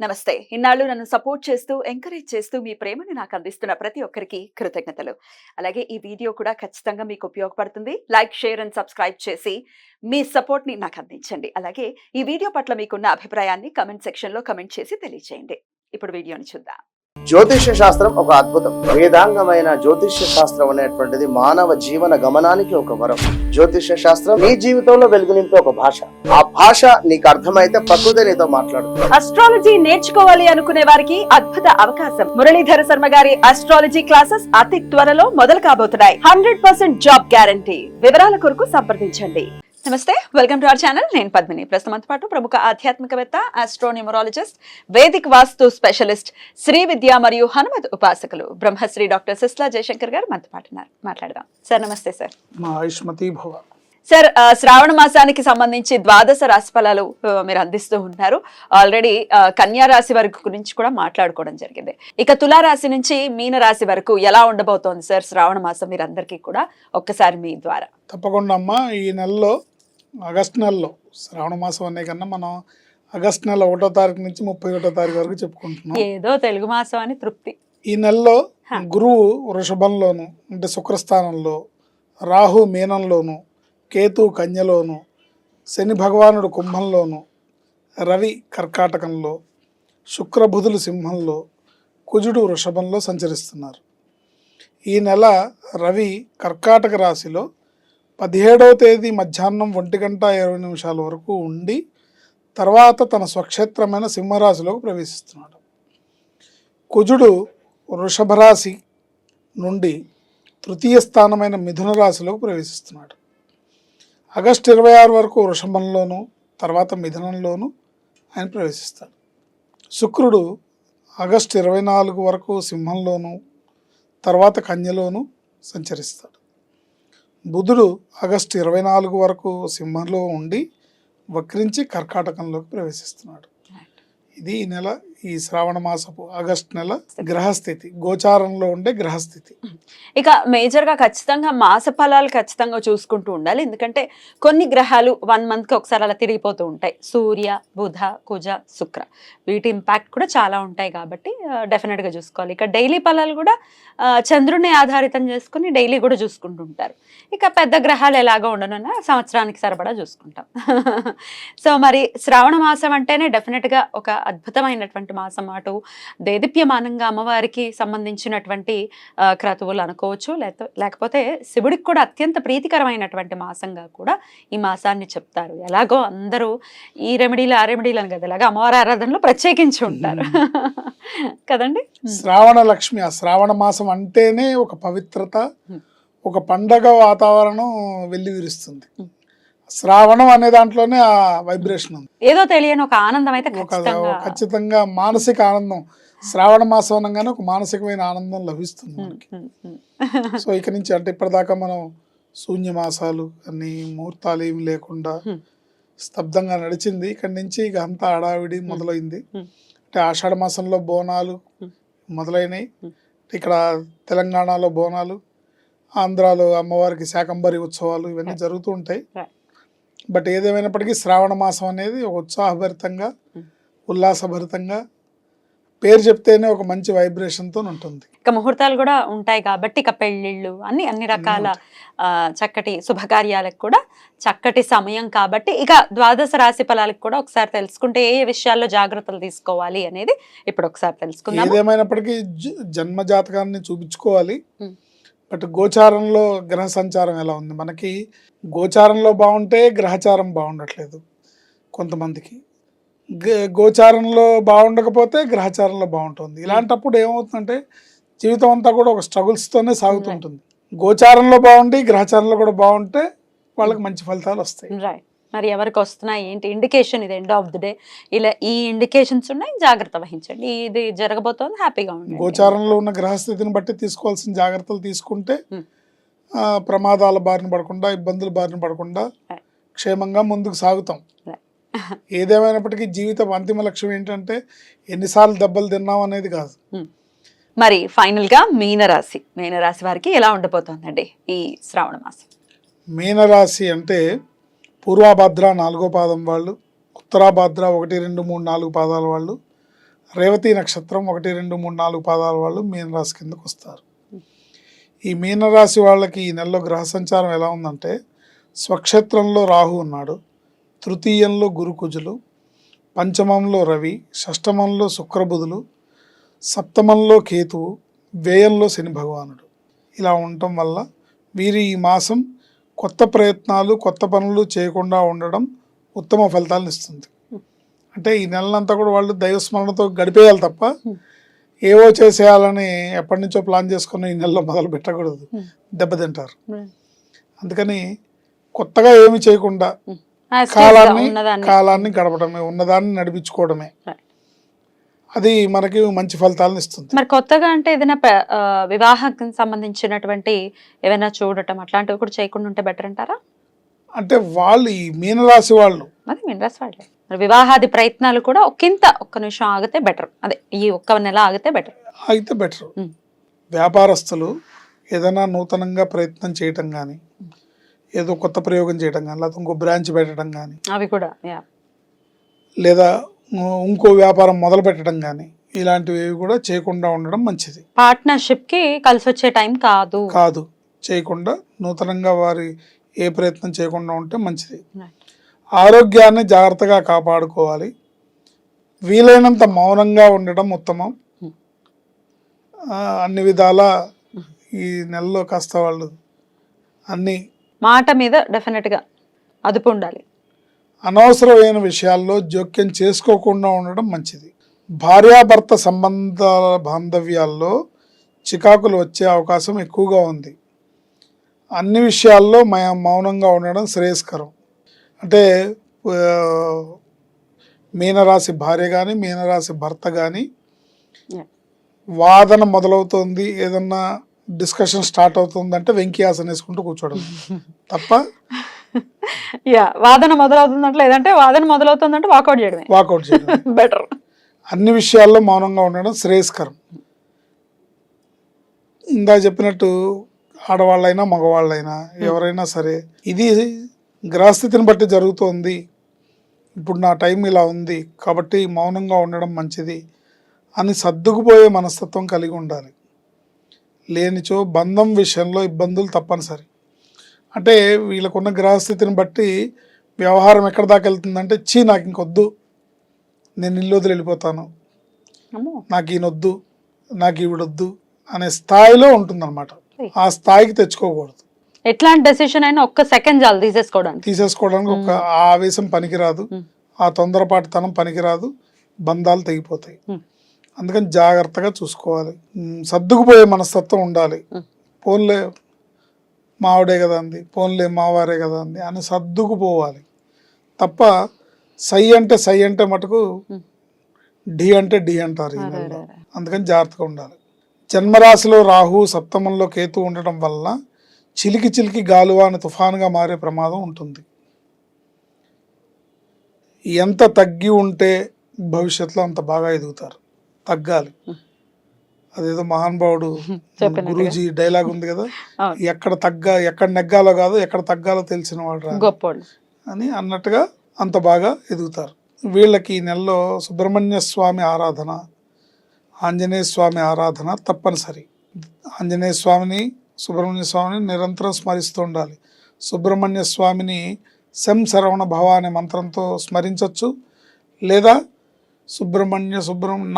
నమస్తే. ఇన్నాళ్ళు నన్ను సపోర్ట్ చేస్తూ, ఎంకరేజ్ చేస్తూ మీ ప్రేమని నాకు అందిస్తున్న ప్రతి ఒక్కరికి కృతజ్ఞతలు. అలాగే ఈ వీడియో కూడా ఖచ్చితంగా మీకు ఉపయోగపడుతుంది. లైక్, షేర్ అండ్ సబ్స్క్రైబ్ చేసి మీ సపోర్ట్‌ని నాకు అందించండి. అలాగే ఈ వీడియో పట్ల మీకున్న అభిప్రాయాన్ని కామెంట్ సెక్షన్‌లో కామెంట్ చేసి తెలియజేయండి. ఇప్పుడు వీడియోని చూద్దాం. జ్యోతిష్య శాస్త్రం ఒక అద్భుతం. వేదాంగమైన జ్యోతిష్య శాస్త్రం అనేటువంటిది మానవ జీవన గమనానికి ఒక వరం. జ్యోతిష్య శాస్త్రం నీ జీవితంలో వెలుగునింపే ఒక భాష. ఆ భాష నీకు అర్థమైతే ప్రకృతి నీతో మాట్లాడుతుంది. అస్ట్రాలజీ నేర్చుకోవాలి అనుకునే వారికి అద్భుత అవకాశం. మురళీధర శర్మ గారి అస్ట్రాలజీ క్లాసెస్ అతి త్వరలో మొదలు కాబోతున్నాయి. 100% జాబ్ గ్యారంటీ. వివరాల కొరకు సంప్రదించండి. నమస్తే, వెల్కమ్ టు అవర్ ఛానల్. నేను పద్మిని. ప్రస్తుతంతో పాటు ప్రముఖ ఆధ్యాత్మికవేత్త, ఆస్ట్రోన్యూమరాలజిస్ట్, వేదిక్ వాస్తు స్పెషలిస్ట్, శ్రీ విద్య మరియు హనుమత్ ఉపాసకులు బ్రహ్మశ్రీ డాక్టర్ సిస్లా జయశంకర్ గారు మనతో పాటు ఉన్నారు. మాట్లాడదాం. సార్ నమస్తే. సార్ మా ఆయుష్మతి భవ. సార్, శ్రావణ మాసానికి సంబంధించి ద్వాదశ రాశి ఫలాలు మీరు అందిస్తూ ఉంటారు. ఆల్రెడీ కన్యా రాశి వరకు గురించి కూడా మాట్లాడుకోవడం జరిగింది. ఇక తులారాశి నుంచి మీన రాశి వరకు ఎలా ఉండబోతోంది సార్ శ్రావణ మాసం? మీరు అందరికీ కూడా ఒక్కసారి మీ ద్వారా. తప్పకుండా అమ్మా. ఈ నెలలో ఆగస్టు నెలలో శ్రావణ మాసం అనే కన్నా మనం ఆగస్టు నెల 1వ తారీఖు నుంచి 31వ తారీఖు వరకు చెప్పుకుంటున్నాం. ఏదో తెలుగు మాసం అని తృప్తి. ఈ నెలలో గురువు వృషభంలోను అంటే శుక్రస్థానంలో, రాహు మీనంలోను, కేతు కన్యలోను, శని భగవానుడు కుంభంలోను, రవి కర్కాటకంలో, శుక్రబుధులు సింహంలో, కుజుడు వృషభంలో సంచరిస్తున్నారు. ఈ నెల రవి కర్కాటక రాశిలో 17వ తేదీ మధ్యాహ్నం 1:20 వరకు ఉండి తర్వాత తన స్వక్షేత్రమైన సింహరాశిలోకి ప్రవేశిస్తున్నాడు. కుజుడు వృషభ రాశి నుండి తృతీయ స్థానమైన మిథున రాశిలోకి ప్రవేశిస్తున్నాడు. ఆగస్టు 26 వరకు వృషభంలోను తర్వాత మిథునంలోను ఆయన ప్రవేశిస్తాడు. శుక్రుడు ఆగస్టు 24 వరకు సింహంలోను తర్వాత కన్యలోను సంచరిస్తాడు. బుధుడు ఆగస్టు 24 వరకు సింహంలో ఉండి వక్రించి కర్కాటకంలోకి ప్రవేశిస్తున్నాడు. ఇది ఈ నెల, ఈ శ్రావణ మాసపు ఆగస్టు నెల గ్రహస్థితి, గోచారంలో ఉండే గ్రహస్థితి. ఇక మేజర్గా ఖచ్చితంగా మాస ఫలాలు ఖచ్చితంగా చూసుకుంటూ ఉండాలి. ఎందుకంటే కొన్ని గ్రహాలు 1 మంత్కి ఒకసారి అలా తిరిగిపోతూ ఉంటాయి. సూర్య, బుధ, కుజ, శుక్ర, వీటి ఇంపాక్ట్ కూడా చాలా ఉంటాయి కాబట్టి డెఫినెట్గా చూసుకోవాలి. ఇక డైలీ ఫలాలు కూడా చంద్రుని ఆధారితం చేసుకుని డైలీ కూడా చూసుకుంటూ ఉంటారు. ఇక పెద్ద గ్రహాలు ఎలాగో ఉండనున్నా సంవత్సరానికి సరిపడా చూసుకుంటాం. సో మరి శ్రావణ మాసం అంటేనే డెఫినెట్గా ఒక అద్భుతమైనటువంటి మాసం. అటు దేదీప్యమానంగా అమ్మవారికి సంబంధించినటువంటి క్రతువులు అనుకోవచ్చు, లేకపోతే శివుడికి కూడా అత్యంత ప్రీతికరమైనటువంటి మాసంగా కూడా ఈ మాసాన్ని చెప్తారు. ఎలాగో అందరూ ఈ రెమెడీలు ఆ రెమెడీలు అని కదా, ఇలాగా అమ్మవారి ఆరాధనలో ప్రత్యేకించి ఉంటారు కదండి. శ్రావణ లక్ష్మి, ఆ శ్రావణ మాసం అంటేనే ఒక పవిత్రత, ఒక పండగ వాతావరణం వెళ్లి విరుస్తుంది. శ్రావణం అనే దాంట్లోనే ఆ వైబ్రేషన్ ఉంది. ఏదో తెలియని ఒక ఆనందం అయితే ఖచ్చితంగా మానసిక ఆనందం. శ్రావణ మాసం అనగానే ఒక మానసికమైన ఆనందం లభిస్తుంది మనకి. సో ఇక నుంచి అంటే ఇప్పటిదాకా మనం శూన్య మాసాలు అన్ని ముహూర్తాలు ఏమి లేకుండా స్తబ్దంగా నడిచింది. ఇక్కడి నుంచి ఇక అంతా హడావిడి మొదలైంది. అంటే ఆషాఢ మాసంలో బోనాలు మొదలైనవి. ఇక్కడ తెలంగాణలో బోనాలు, ఆంధ్రాలో అమ్మవారికి శాకంబరి ఉత్సవాలు ఇవన్నీ జరుగుతూ ఉంటాయి. బట్ ఏదేమైనప్పటికీ శ్రావణ మాసం అనేది ఒక ఉత్సాహభరితంగా, ఉల్లాసభరితంగా, పేరు చెప్తేనే ఒక మంచి వైబ్రేషన్తో ఉంటుంది. ఇక ముహూర్తాలు కూడా ఉంటాయి కాబట్టి ఇక పెళ్ళిళ్ళు అన్ని రకాల చక్కటి శుభకార్యాలకు కూడా చక్కటి సమయం కాబట్టి ఇక ద్వాదశ రాశి ఫలాలకు కూడా ఒకసారి తెలుసుకుంటే ఏ విషయాల్లో జాగ్రత్తలు తీసుకోవాలి అనేది ఇప్పుడు ఒకసారి తెలుసుకుందాం. ఏదేమైనప్పటికీ జన్మ జాతకాన్ని చూపించుకోవాలి. బట్ గోచారంలో గ్రహ సంచారం ఎలా ఉంది? మనకి గోచారంలో బాగుంటే గ్రహచారం బాగుండట్లేదు కొంతమందికి, గోచారంలో బాగుండకపోతే గ్రహచారంలో బాగుంటుంది. ఇలాంటప్పుడు ఏమవుతుందంటే జీవితం అంతా కూడా ఒక స్ట్రగుల్స్తోనే సాగుతుంటుంది. గోచారంలో బాగుండి గ్రహచారంలో కూడా బాగుంటే వాళ్ళకి మంచి ఫలితాలు వస్తాయి. మరి ఎవరికి వస్తున్నాయి ఏంటి ఇండికేషన్? ఇది ఎండ్ ఆఫ్ ది డే ఇలా ఈ ఇండికేషన్స్ ఉన్నాయి, జాగ్రత్త వహించండి, ఇది జరగబోతోంది, హ్యాపీగా ఉండండి. గోచారంలో ఉన్న గ్రహస్థితిని బట్టి తీసుకోవాల్సిన జాగ్రత్తలు తీసుకుంటే ప్రమాదాల బారిన పడకుండా, ఇబ్బందుల బారిన పడకుండా క్షేమంగా ముందుకు సాగుతాం. ఏదేమైనప్పటికీ జీవితం అంతిమ లక్ష్యం ఏంటంటే ఎన్నిసార్లు దెబ్బలు తిన్నాం అనేది కాదు. మరి ఫైనల్ గా మీనరాశి వారికి ఎలా ఉండబోతోందండి ఈ శ్రావణ మాసం? మీనరాశి అంటే పూర్వాభాద్ర 4వ పాదం వాళ్ళు, ఉత్తరాభాద్ర 1, 2, 3, 4 పాదాల వాళ్ళు, రేవతి నక్షత్రం 1, 2, 3, 4 పాదాల వాళ్ళు మీనరాశి కిందకు వస్తారు. ఈ మీనరాశి వాళ్ళకి ఈ నెలలో గ్రహ సంచారం ఎలా ఉందంటే, స్వక్షేత్రంలో రాహు ఉన్నాడు, తృతీయంలో గురు కుజులు, పంచమంలో రవి, షష్టమంలో శుక్రబుధులు, సప్తమంలో కేతువు, వ్యయంలో శని భగవానుడు. ఇలా ఉండటం వల్ల వీరి ఈ మాసం కొత్త ప్రయత్నాలు కొత్త పనులు చేయకుండా ఉండడం ఉత్తమ ఫలితాలను ఇస్తుంది. అంటే ఈ నెలంతా కూడా వాళ్ళు దైవస్మరణతో గడిపేయాలి తప్ప ఏవో చేసేయాలని ఎప్పటి నుంచో ప్లాన్ చేసుకుని ఈ నెలలో మొదలు పెట్టకూడదు, దెబ్బతింటారు. అందుకని కొత్తగా ఏమి చేయకుండా కాలాన్ని గడపడమే, ఉన్నదాన్ని నడిపించుకోవడమే, అది మనకి మంచి ఫలితాలను ఇస్తుంది. మరి కొత్తగా అంటే ఏదైనా వివాహం సంబంధించినటువంటి ఏమైనా చూడటం అట్లాంటివి కూడా చేయకుండా ఉంటే బెటర్ అంటారా? అంటే వాళ్ళు ఈ మీనరాశి వాళ్ళు, అదే మీనరాశి వాళ్ళే, మరి వివాహాది ప్రయత్నాలు కూడా ఒక్క నిమిషం ఆగితే బెటర్, అదే ఈ ఒక్క నెల ఆగితే బెటర్. వ్యాపారస్తులు ఏదైనా నూతనంగా ప్రయత్నం చేయటం కానీ, ఏదో కొత్త ప్రయోగం చేయటం కానీ, లేకపోతే ఇంకో బ్రాంచ్ పెట్టడం కానీ, అవి కూడా లేదా ఇంకో వ్యాపారం మొదలు పెట్టడం కానీ, ఇలాంటివి కూడా చేయకుండా ఉండడం మంచిది. పార్ట్నర్షిప్ కి కలిసి వచ్చే టైం కాదు చేయకుండా నూతనంగా వారి ఏ ప్రయత్నం చేయకుండా ఉంటే మంచిది. ఆరోగ్యాన్ని జాగ్రత్తగా కాపాడుకోవాలి, వీలైనంత మౌనంగా ఉండడం ఉత్తమం. అన్ని విధాల ఈ నెలలో కాస్త వాళ్ళు అన్ని మాట మీద డెఫినెట్ గా అదుపు ఉండాలి. అనవసరమైన విషయాల్లో జోక్యం చేసుకోకుండా ఉండడం మంచిది. భార్యాభర్త బాంధవ్యాల్లో చికాకులు వచ్చే అవకాశం ఎక్కువగా ఉంది. అన్ని విషయాల్లో మౌనంగా ఉండడం శ్రేయస్కరం. అంటే మీనరాశి భార్య కానీ మీనరాశి భర్త కానీ వాదన మొదలవుతుంది, ఏదన్నా డిస్కషన్ స్టార్ట్ అవుతుందంటే వెంకయాసన వేసుకుంటూ కూర్చోవడం తప్ప, వాదన మొదలవుతుందంటే లేదంటే వాదన మొదలవుతుందంటే వాకౌట్ చేయడం బెటర్. అన్ని విషయాల్లో మౌనంగా ఉండడం శ్రేయస్కరం. ఇందా చెప్పినట్టు ఆడవాళ్ళైనా మగవాళ్ళైనా ఎవరైనా సరే, ఇది గ్రహస్థితిని బట్టి జరుగుతోంది, ఇప్పుడు నా టైం ఇలా ఉంది కాబట్టి మౌనంగా ఉండడం మంచిది అని సర్దుకుపోయే మనస్తత్వం కలిగి ఉండాలి. లేనిచో బంధం విషయంలో ఇబ్బందులు తప్పనిసరి. అంటే వీళ్ళకున్న గ్రహస్థితిని బట్టి వ్యవహారం ఎక్కడ దాకా వెళ్తుందంటే, నాకు ఇంకొద్దు, నేను ఇల్లు వదిలి వెళ్ళిపోతాను, నాకు ఈయనొద్దు, నాకు ఈవిడొద్దు అనే స్థాయిలో ఉంటుందన్నమాట. ఆ స్థాయికి తెచ్చుకోకూడదు. ఎట్లాంటి డెసిషన్ అయినా ఒక్క సెకండ్ చాలు తీసేసుకోవడానికి. ఒక ఆవేశం పనికిరాదు, ఆ తొందరపాటుతనం పనికిరాదు, బంధాలు తెగిపోతాయి. అందుకని జాగ్రత్తగా చూసుకోవాలి, సర్దుకుపోయే మనస్తత్వం ఉండాలి. పోన్లే మావిడే కదా అంది, పోన్లే మావారే కదా అంది అని సర్దుకుపోవాలి తప్ప సై అంటే మటుకు డి అంటే డి అంటారు ఈ నెలలో. అందుకని జాగ్రత్తగా ఉండాలి. జన్మరాశిలో రాహు, సప్తమంలో కేతు ఉండటం వల్ల చిలికి గాలువాన తుఫానుగా మారే ప్రమాదం ఉంటుంది. ఎంత తగ్గి ఉంటే భవిష్యత్తులో అంత బాగా ఎదుగుతారు. తగ్గాలి. అదేదో మహానుభావుడు గురూజీ డైలాగ్ ఉంది కదా, ఎక్కడ నెగ్గాలో కాదు ఎక్కడ తగ్గాలో తెలిసిన వాడు అని అన్నట్టుగా అంత బాగా ఎదుగుతారు. వీళ్ళకి ఈ నెలలో సుబ్రహ్మణ్య స్వామి ఆరాధన, ఆంజనేయ స్వామి ఆరాధన తప్పనిసరి. ఆంజనేయ స్వామిని, సుబ్రహ్మణ్య స్వామిని నిరంతరం స్మరిస్తూ ఉండాలి. సుబ్రహ్మణ్య స్వామిని శరవణ భవ అనే మంత్రంతో స్మరించవచ్చు, లేదా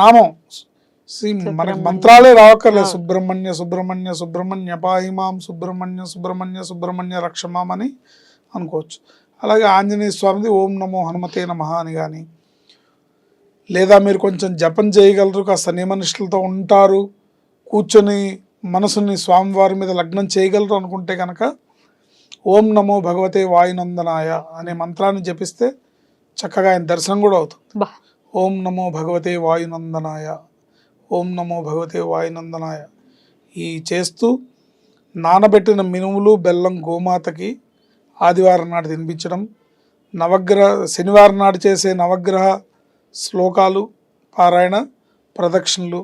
నామం, మనకి మంత్రాలే రావక్కర్లేదు. సుబ్రహ్మణ్య పాహిమాం, సుబ్రహ్మణ్య రక్షమాం అని అనుకోవచ్చు. అలాగే ఆంజనేయ స్వామిది ఓం నమో హనుమతే నమః అని కానీ, లేదా మీరు కొంచెం జపం చేయగలరు, కాస్త నియమనిష్టలతో ఉంటారు, కూర్చొని మనసుని స్వామివారి మీద లగ్నం చేయగలరు అనుకుంటే కనుక ఓం నమో భగవతే వాయునందనాయ అనే మంత్రాన్ని జపిస్తే చక్కగా ఆయన దర్శనం కూడా అవుతుంది. ఓం నమో భగవతే వాయునందనాయ, ఓం నమో భగవతే వాయునందనాయ ఈ చేస్తూ నానబెట్టిన మినుములు బెల్లం గోమాతకి ఆదివారం నాడు తినిపించడం, శనివారం నాడు చేసే నవగ్రహ శ్లోకాలు పారాయణ ప్రదక్షిణలు,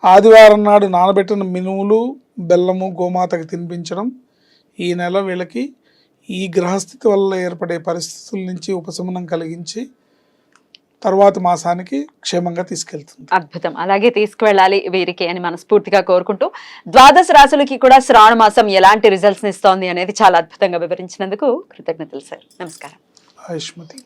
ఆదివారం నాడు నానబెట్టిన మినుములు బెల్లము గోమాతకి తినిపించడం ఈ నెల వీళ్ళకి ఈ గ్రహస్థితి వల్ల ఏర్పడే పరిస్థితుల నుంచి ఉపశమనం కలిగించి తర్వాత మాసానికి క్షేమంగా తీసుకెళ్తుంది. అద్భుతం. అలాగే తీసుకువెళ్ళాలి వీరికి అని మనస్ఫూర్తిగా కోరుకుంటూ, ద్వాదశ రాశులకి కూడా శ్రావణ మాసం ఎలాంటి రిజల్ట్స్ ఇస్తోంది అనేది చాలా అద్భుతంగా వివరించినందుకు కృతజ్ఞతలు సార్. నమస్కారం. ఆయుష్మతి.